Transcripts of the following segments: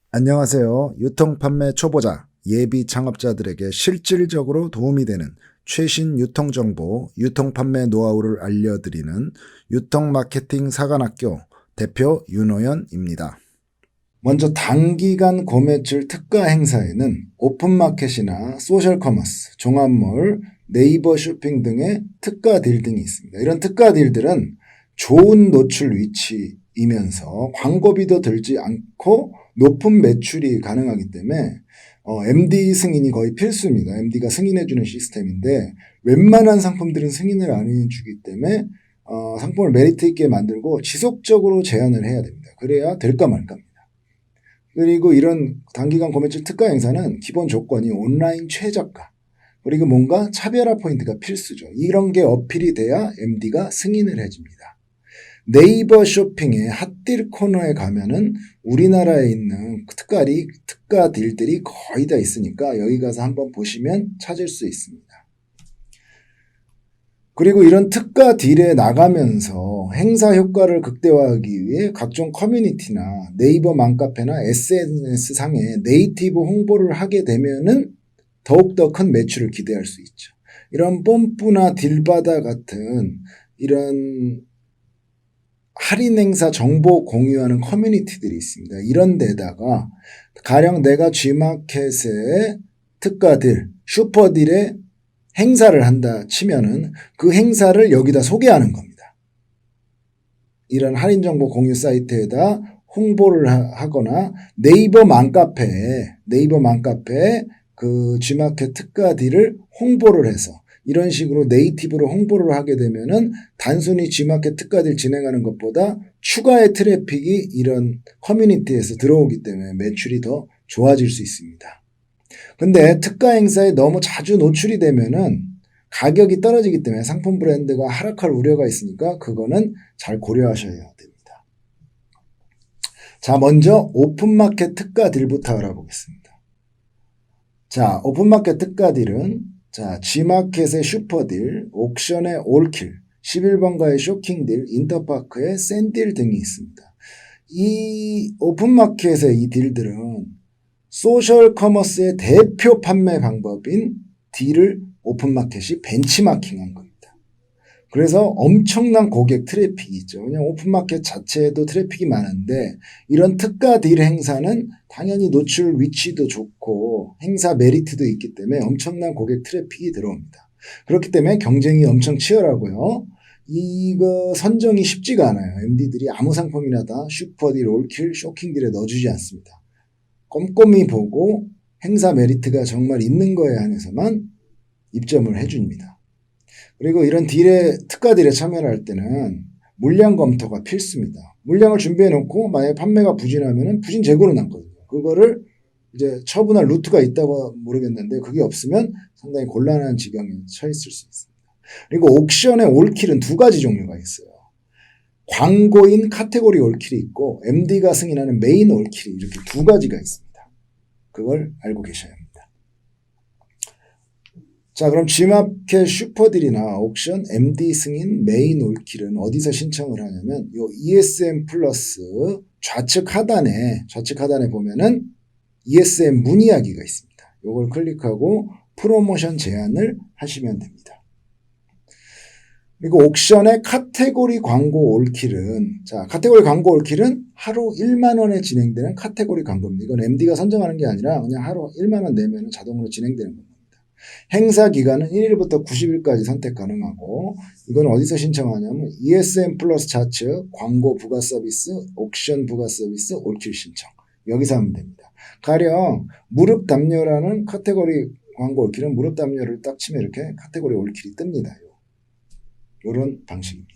안녕하세요. 유통판매 초보자, 예비 창업자들에게 실질적으로 도움이 되는 최신 유통정보, 유통판매 노하우를 알려드리는 유통마케팅 사관학교 대표 윤호연입니다. 먼저 단기간 구매출 특가 행사에는 오픈마켓이나 소셜커머스, 종합몰, 네이버 쇼핑 등의 특가 딜 등이 있습니다. 이런 특가 딜들은 좋은 노출 위치이면서 광고비도 들지 않고 높은 매출이 가능하기 때문에 MD 승인이 거의 필수입니다. MD가 승인해주는 시스템인데 웬만한 상품들은 승인을 안 해주기 때문에 상품을 메리트 있게 만들고 지속적으로 제한을 해야 됩니다. 그래야 될까 말까입니다. 그리고 이런 단기간 구매출 특가 행사는 기본 조건이 온라인 최저가 그리고 뭔가 차별화 포인트가 필수죠. 이런 게 어필이 돼야 MD가 승인을 해줍니다. 네이버 쇼핑의 핫딜 코너에 가면은 우리나라에 있는 특가 딜들이 거의 다 있으니까 여기 가서 한번 보시면 찾을 수 있습니다. 그리고 이런 특가 딜에 나가면서 행사 효과를 극대화하기 위해 각종 커뮤니티나 네이버 맘카페나 SNS 상에 네이티브 홍보를 하게 되면은 더욱더 큰 매출을 기대할 수 있죠. 이런 뽐뿌나 딜바다 같은 이런 할인 행사 정보 공유하는 커뮤니티들이 있습니다. 이런 데다가 가령 내가 G마켓의 특가딜, 슈퍼딜에 행사를 한다 치면은 그 행사를 여기다 소개하는 겁니다. 이런 할인 정보 공유 사이트에다 홍보를 하거나 네이버 맘카페에 그 G마켓 특가딜을 홍보를 해서 이런 식으로 네이티브로 홍보를 하게 되면은 단순히 G마켓 특가딜 진행하는 것보다 추가의 트래픽이 이런 커뮤니티에서 들어오기 때문에 매출이 더 좋아질 수 있습니다. 근데 특가 행사에 너무 자주 노출이 되면은 가격이 떨어지기 때문에 상품 브랜드가 하락할 우려가 있으니까 그거는 잘 고려하셔야 됩니다. 자, 먼저 오픈마켓 특가 딜부터 알아보겠습니다. 자, 오픈마켓 특가 딜은 자, G마켓의 슈퍼딜, 옥션의 올킬, 11번가의 쇼킹딜, 인터파크의 샌딜 등이 있습니다. 이 오픈마켓의 이 딜들은 소셜 커머스의 대표 판매 방법인 딜을 오픈마켓이 벤치마킹한 겁니다. 그래서 엄청난 고객 트래픽이 있죠. 그냥 오픈마켓 자체에도 트래픽이 많은데 이런 특가 딜 행사는 당연히 노출 위치도 좋고 행사 메리트도 있기 때문에 엄청난 고객 트래픽이 들어옵니다. 그렇기 때문에 경쟁이 엄청 치열하고요. 이거 선정이 쉽지가 않아요. MD들이 아무 상품이나 다 슈퍼딜, 올킬, 쇼킹딜에 넣어주지 않습니다. 꼼꼼히 보고 행사 메리트가 정말 있는 거에 한해서만 입점을 해줍니다. 그리고 이런 특가 딜에 참여를 할 때는 물량 검토가 필수입니다. 물량을 준비해 놓고 만약에 판매가 부진하면 부진 재고로 남거든요. 그거를 이제 처분할 루트가 있다고 모르겠는데 그게 없으면 상당히 곤란한 지경에 처했을 수 있습니다. 그리고 옥션의 올킬은 두 가지 종류가 있어요. 광고인 카테고리 올킬이 있고 MD가 승인하는 메인 올킬이 이렇게 두 가지가 있습니다. 그걸 알고 계셔야 합니다. 자, 그럼 G마켓 슈퍼딜이나 옥션, MD 승인, 메인 올킬은 어디서 신청을 하냐면 요 ESM 플러스 좌측 하단에 보면은 ESM 문의하기가 있습니다. 요걸 클릭하고 프로모션 제안을 하시면 됩니다. 그리고 옥션의 카테고리 광고 올킬은 카테고리 광고 올킬은 하루 1만 원에 진행되는 카테고리 광고입니다. 이건 MD가 선정하는 게 아니라 그냥 하루 1만 원 내면 자동으로 진행되는 겁니다. 행사 기간은 1일부터 90일까지 선택 가능하고 이건 어디서 신청하냐면 ESM 플러스 좌측 광고 부가 서비스, 옥션 부가 서비스, 올킬 신청 여기서 하면 됩니다. 가령 무릎 담요라는 카테고리 광고 올킬은 무릎 담요를 딱 치면 이렇게 카테고리 올킬이 뜹니다. 이런 방식입니다.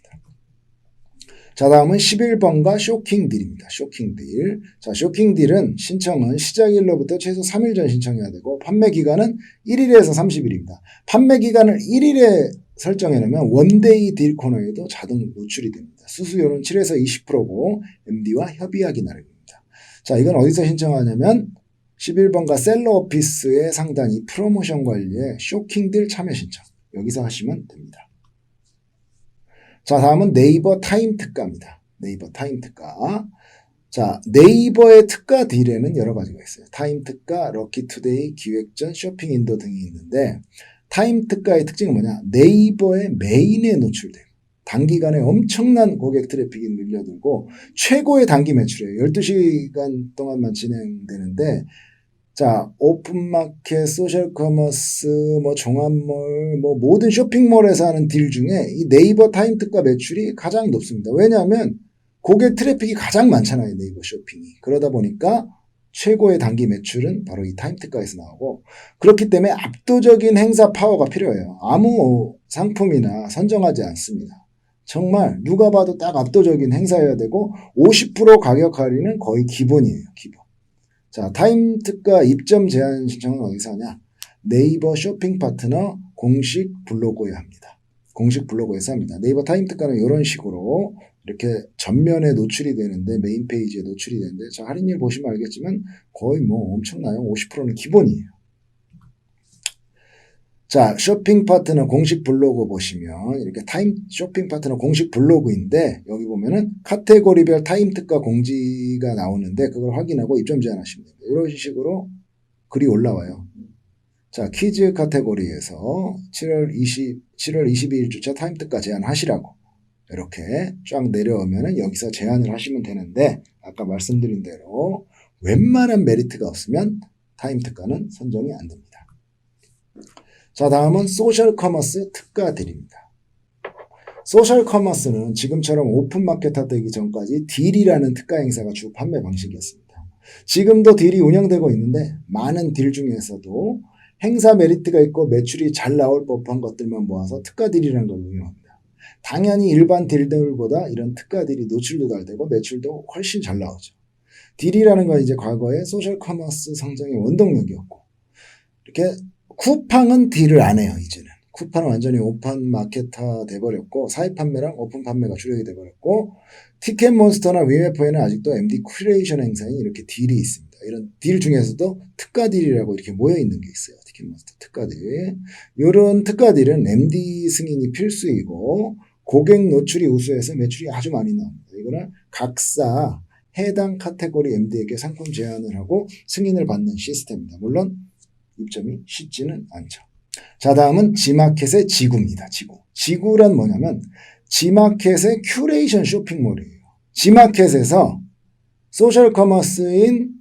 자, 다음은 11번가 쇼킹딜입니다. 쇼킹딜. 자, 쇼킹딜은 신청은 시작일로부터 최소 3일 전 신청해야 되고 판매 기간은 1일에서 30일입니다. 판매 기간을 1일에 설정해 놓으면 원데이 딜 코너에도 자동 노출이 됩니다. 수수료는 7에서 20%고 MD와 협의하기 나름입니다. 자, 이건 어디서 신청하냐면 11번가 셀러 오피스의 상단이 프로모션 관리에 쇼킹딜 참여 신청 여기서 하시면 됩니다. 자, 다음은 네이버 타임 특가입니다. 네이버 타임 특가. 자, 네이버의 특가 딜에는 여러 가지가 있어요. 타임 특가, 럭키 투데이, 기획전, 쇼핑 인도 등이 있는데 타임 특가의 특징은 뭐냐? 네이버의 메인에 노출돼요. 단기간에 엄청난 고객 트래픽이 밀려들고 최고의 단기 매출이에요. 12시간 동안만 진행되는데 자, 오픈마켓, 소셜 커머스, 뭐 종합몰, 뭐 모든 쇼핑몰에서 하는 딜 중에 이 네이버 타임 특가 매출이 가장 높습니다. 왜냐하면 고객 트래픽이 가장 많잖아요, 네이버 쇼핑이. 그러다 보니까 최고의 단기 매출은 바로 이 타임 특가에서 나오고 그렇기 때문에 압도적인 행사 파워가 필요해요. 아무 상품이나 선정하지 않습니다. 정말 누가 봐도 딱 압도적인 행사여야 되고 50% 가격 할인은 거의 기본이에요, 기본. 자, 타임 특가 입점 제한 신청은 어디서 하냐? 네이버 쇼핑 파트너 공식 블로그에 합니다. 공식 블로그에서 합니다. 네이버 타임 특가는 이런 식으로 이렇게 전면에 노출이 되는데 메인 페이지에 노출이 되는데 자, 할인율 보시면 알겠지만 거의 뭐 엄청나요. 50%는 기본이에요. 자, 쇼핑 파트너 공식 블로그 보시면 이렇게 타임 쇼핑 파트너 공식 블로그인데 여기 보면은 카테고리별 타임 특가 공지가 나오는데 그걸 확인하고 입점 제한하시면 됩니다. 이런 식으로 글이 올라와요. 자, 퀴즈 카테고리에서 7월 22일주차 타임 특가 제한하시라고 이렇게 쫙 내려오면은 여기서 제한을 하시면 되는데 아까 말씀드린 대로 웬만한 메리트가 없으면 타임 특가는 선정이 안 됩니다. 자, 다음은 소셜 커머스 특가 딜입니다. 소셜 커머스는 지금처럼 오픈마켓화 되기 전까지 딜이라는 특가 행사가 주 판매 방식이었습니다. 지금도 딜이 운영되고 있는데 많은 딜 중에서도 행사 메리트가 있고 매출이 잘 나올 법한 것들만 모아서 특가 딜이라는 걸 운영합니다. 당연히 일반 딜들보다 이런 특가 딜이 노출도 잘 되고 매출도 훨씬 잘 나오죠. 딜이라는 건 이제 과거에 소셜 커머스 성장의 원동력이었고 이렇게 쿠팡은 딜을 안 해요, 이제는. 쿠팡은 완전히 오픈 마켓화 돼버렸고, 사입 판매랑 오픈 판매가 주력이 돼버렸고, 티켓몬스터나 위메퍼에는 아직도 MD 큐레이션 행사인 이렇게 딜이 있습니다. 이런 딜 중에서도 특가 딜이라고 이렇게 모여있는 게 있어요. 티켓몬스터 특가 딜. 이런 특가 딜은 MD 승인이 필수이고, 고객 노출이 우수해서 매출이 아주 많이 나옵니다. 이거는 각사 해당 카테고리 MD에게 상품 제안을 하고 승인을 받는 시스템입니다. 물론, 입점이 쉽지는 않죠. 자, 다음은 지마켓의 지구입니다. 지구란 뭐냐면 지마켓의 큐레이션 쇼핑몰이에요. 지마켓에서 소셜 커머스인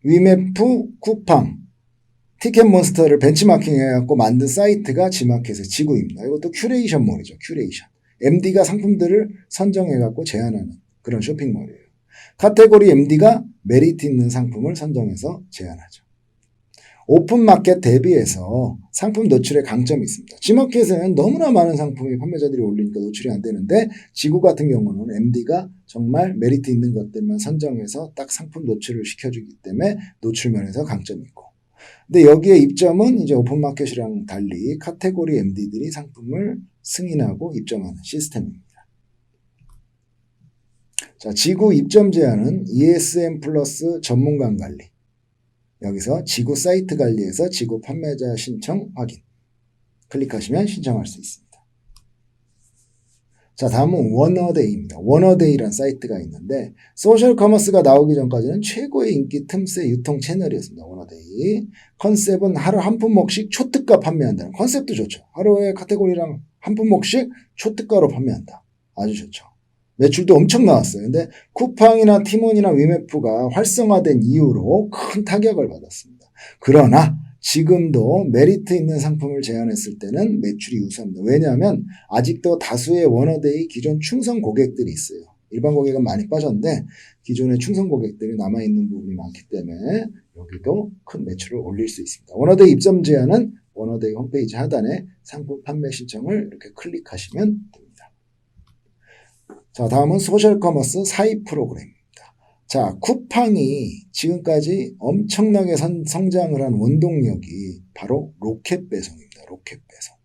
위메프, 쿠팡, 티켓몬스터를 벤치마킹 해갖고 만든 사이트가 지마켓의 지구입니다. 이것도 큐레이션몰이죠. 큐레이션. MD가 상품들을 선정해갖고 제안하는 그런 쇼핑몰이에요. 카테고리 MD가 메리트 있는 상품을 선정해서 제안하죠. 오픈마켓 대비해서 상품 노출에 강점이 있습니다. G마켓에는 너무나 많은 상품이 판매자들이 올리니까 노출이 안 되는데 지구 같은 경우는 MD가 정말 메리트 있는 것들만 선정해서 딱 상품 노출을 시켜주기 때문에 노출 면에서 강점이 있고 근데 여기에 입점은 이제 오픈마켓이랑 달리 카테고리 MD들이 상품을 승인하고 입점하는 시스템입니다. 자, 지구 입점 제한은 ESM 플러스 전문가 관리 여기서 지구 사이트 관리에서 지구 판매자 신청 확인 클릭하시면 신청할 수 있습니다. 자, 다음은 워너데이입니다. 워너데이란 사이트가 있는데 소셜 커머스가 나오기 전까지는 최고의 인기 틈새 유통 채널이었습니다. 워너데이 컨셉은 하루 한 품목씩 초특가 판매한다는 컨셉도 좋죠. 하루에 카테고리랑 한 품목씩 초특가로 판매한다. 아주 좋죠. 매출도 엄청 나왔어요. 근데 쿠팡이나 티몬이나 위메프가 활성화된 이후로 큰 타격을 받았습니다. 그러나 지금도 메리트 있는 상품을 제안했을 때는 매출이 우수합니다. 왜냐하면 아직도 다수의 워너데이 기존 충성 고객들이 있어요. 일반 고객은 많이 빠졌는데 기존의 충성 고객들이 남아있는 부분이 많기 때문에 여기도 큰 매출을 올릴 수 있습니다. 워너데이 입점 제한은 워너데이 홈페이지 하단에 상품 판매 신청을 이렇게 클릭하시면 됩니다. 자, 다음은 소셜 커머스 사입 프로그램입니다. 자, 쿠팡이 지금까지 엄청나게 성장을 한 원동력이 바로 로켓 배송입니다. 로켓 배송.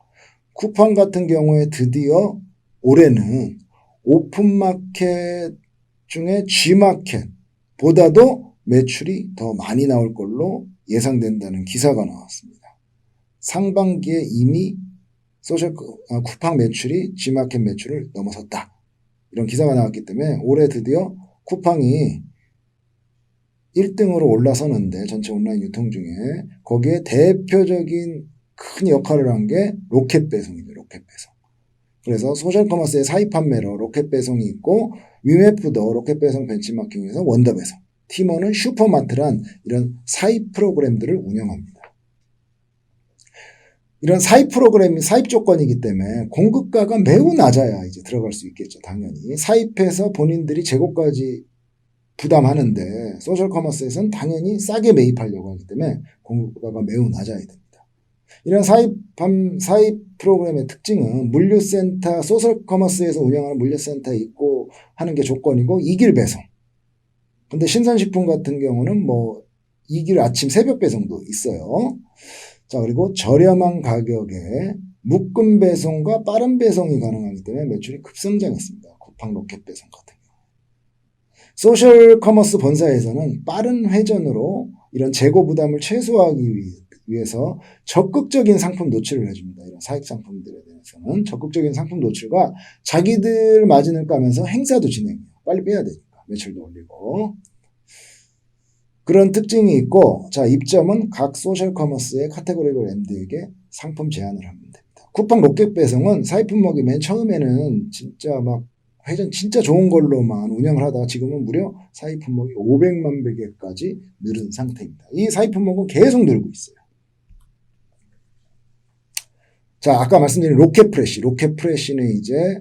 쿠팡 같은 경우에 드디어 올해는 오픈마켓 중에 G마켓보다도 매출이 더 많이 나올 걸로 예상된다는 기사가 나왔습니다. 상반기에 이미 쿠팡 매출이 G마켓 매출을 넘어섰다. 이런 기사가 나왔기 때문에 올해 드디어 쿠팡이 1등으로 올라서는데 전체 온라인 유통 중에 거기에 대표적인 큰 역할을 한 게 로켓 배송이죠. 로켓 배송. 그래서 소셜 커머스의 사입 판매로 로켓 배송이 있고 위메프도 로켓 배송 벤치마킹에서 원더 배송, 티머는 슈퍼마트란 이런 사입 프로그램들을 운영합니다. 이런 사입 프로그램이 사입 조건이기 때문에 공급가가 매우 낮아야 이제 들어갈 수 있겠죠. 당연히 사입해서 본인들이 재고까지 부담하는데 소셜 커머스에서는 당연히 싸게 매입하려고 하기 때문에 공급가가 매우 낮아야 됩니다. 이런 사입 프로그램의 특징은 물류센터, 소셜 커머스에서 운영하는 물류센터에 있고 하는 게 조건이고 2길 배송. 근데 신선식품 같은 경우는 뭐 2길 아침 새벽 배송도 있어요. 자, 그리고 저렴한 가격에 묶음 배송과 빠른 배송이 가능하기 때문에 매출이 급성장했습니다. 쿠팡 로켓 배송 같은 경우. 소셜 커머스 본사에서는 빠른 회전으로 이런 재고 부담을 최소화하기 위해서 적극적인 상품 노출을 해줍니다. 이런 사익 상품들에 대해서는 적극적인 상품 노출과 자기들 마진을 까면서 행사도 진행해요. 빨리 빼야 되니까 매출도 올리고. 그런 특징이 있고, 자, 입점은 각 소셜 커머스의 카테고리별 MD에게 상품 제안을 하면 됩니다. 쿠팡 로켓 배송은 사입 품목이 맨 처음에는 진짜 막 회전 진짜 좋은 걸로만 운영을 하다가 지금은 무려 사입 품목이 500만 개까지 늘은 상태입니다. 이 사입 품목은 계속 늘고 있어요. 자, 아까 말씀드린 로켓프레시. 로켓프레시는 이제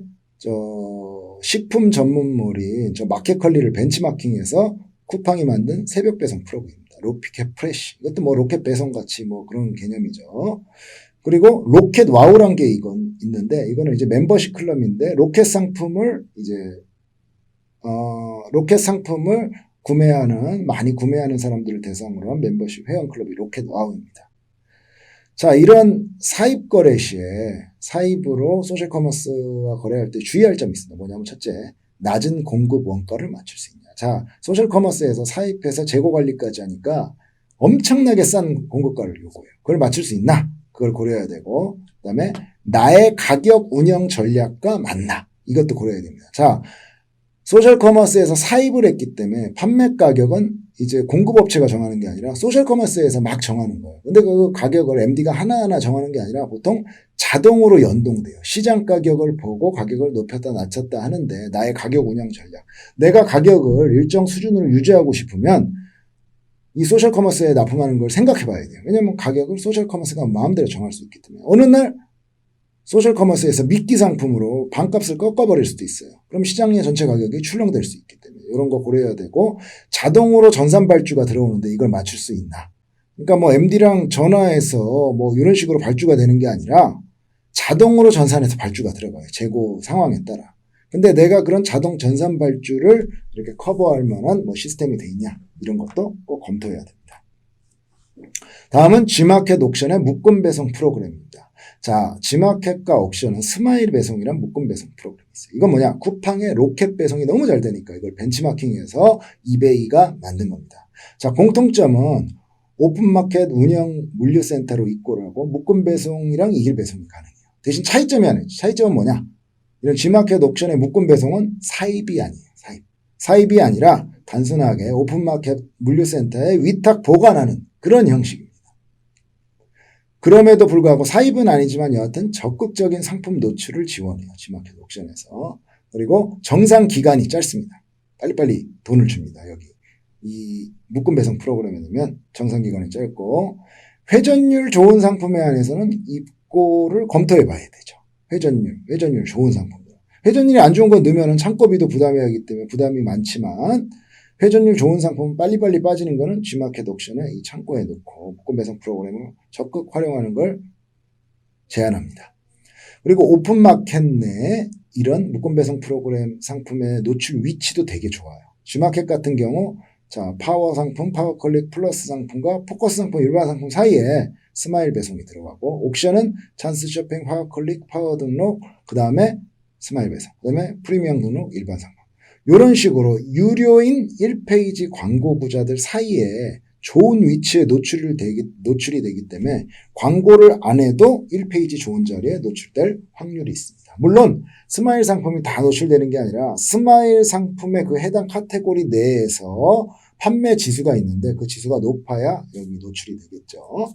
식품 전문몰인 마켓컬리를 벤치마킹해서 쿠팡이 만든 새벽 배송 프로그램입니다. 로켓프레시. 이것도 뭐 로켓 배송 같이 뭐 그런 개념이죠. 그리고 로켓 와우란 게 이건 있는데 이거는 이제 멤버십 클럽인데 로켓 상품을 많이 구매하는 사람들을 대상으로 한 멤버십 회원 클럽이 로켓 와우입니다. 자, 이런 사입 거래 시에 사입으로 소셜 커머스와 거래할 때 주의할 점이 있습니다. 뭐냐면 첫째, 낮은 공급 원가를 맞출 수 있냐. 자, 소셜 커머스에서 사입해서 재고 관리까지 하니까 엄청나게 싼 공급가를 요구해요. 그걸 맞출 수 있나? 그걸 고려해야 되고, 그다음에 나의 가격 운영 전략과 맞나? 이것도 고려해야 됩니다. 자, 소셜 커머스에서 사입을 했기 때문에 판매 가격은 이제 공급업체가 정하는 게 아니라 소셜 커머스에서 막 정하는 거예요. 근데 그 가격을 MD가 하나하나 정하는 게 아니라 보통 자동으로 연동돼요. 시장 가격을 보고 가격을 높였다 낮췄다 하는데 나의 가격 운영 전략. 내가 가격을 일정 수준으로 유지하고 싶으면 이 소셜 커머스에 납품하는 걸 생각해 봐야 돼요. 왜냐하면 가격을 소셜 커머스가 마음대로 정할 수 있기 때문에. 어느 날 소셜 커머스에서 미끼 상품으로 반값을 꺾어버릴 수도 있어요. 그럼 시장의 전체 가격이 출렁될 수 있기 때문에 이런 거 고려해야 되고 자동으로 전산 발주가 들어오는데 이걸 맞출 수 있나. 그러니까 뭐 MD랑 전화해서 뭐 이런 식으로 발주가 되는 게 아니라 자동으로 전산해서 발주가 들어가요. 재고 상황에 따라. 근데 내가 그런 자동 전산 발주를 이렇게 커버할 만한 뭐 시스템이 돼 있냐. 이런 것도 꼭 검토해야 됩니다. 다음은 G마켓 옥션의 묶음 배송 프로그램입니다. 자, G마켓과 옥션은 스마일 배송이란 묶음 배송 프로그램이 있어요. 이건 뭐냐? 쿠팡의 로켓 배송이 너무 잘 되니까 이걸 벤치마킹해서 이베이가 만든 겁니다. 자, 공통점은 오픈마켓 운영 물류센터로 입고를 하고 묶음 배송이랑 2길 배송이 가능해요. 대신 차이점이 하나 있죠. 차이점은 뭐냐? 이런 G마켓 옥션의 묶음 배송은 사입이 아니에요. 사입이 아니라 단순하게 오픈마켓 물류센터에 위탁 보관하는 그런 형식입니다. 그럼에도 불구하고 사입은 아니지만 여하튼 적극적인 상품 노출을 지원해요. G마켓 옥션에서. 그리고 정상 기간이 짧습니다. 빨리빨리 돈을 줍니다. 여기. 이 묶음 배송 프로그램에 넣으면 정상 기간이 짧고 회전율 좋은 상품에 한해서는 입고를 검토해 봐야 되죠. 회전율 좋은 상품. 회전율이 안 좋은 거 넣으면 창고비도 부담해야 하기 때문에 부담이 많지만 회전율 좋은 상품은 빨리빨리 빠지는 거는 G마켓 옥션에 이 창고에 넣고 묶음 배송 프로그램을 적극 활용하는 걸 제안합니다. 그리고 오픈마켓 내 이런 묶음 배송 프로그램 상품의 노출 위치도 되게 좋아요. G마켓 같은 경우 자, 파워 상품, 파워클릭 플러스 상품과 포커스 상품, 일반 상품 사이에 스마일 배송이 들어가고 옥션은 찬스 쇼핑, 파워클릭, 파워 등록, 그 다음에 스마일 배송, 그 다음에 프리미엄 등록, 일반 상품. 이런 식으로 유료인 1페이지 광고 구자들 사이에 좋은 위치에 노출이 되기 때문에 광고를 안 해도 1페이지 좋은 자리에 노출될 확률이 있습니다. 물론 스마일 상품이 다 노출되는 게 아니라 스마일 상품의 그 해당 카테고리 내에서 판매 지수가 있는데 그 지수가 높아야 여기 노출이 되겠죠.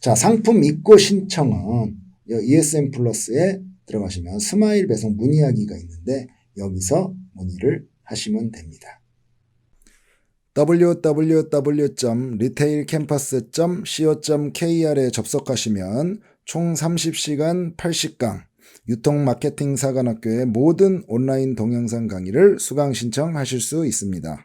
자, 상품 입고 신청은 ESN 플러스에 들어가시면 스마일 배송 문의하기가 있는데 여기서 문의를 하시면 됩니다. www.retailcampus.co.kr에 접속하시면 총 30시간 80강 유통마케팅사관학교의 모든 온라인 동영상 강의를 수강 신청하실 수 있습니다.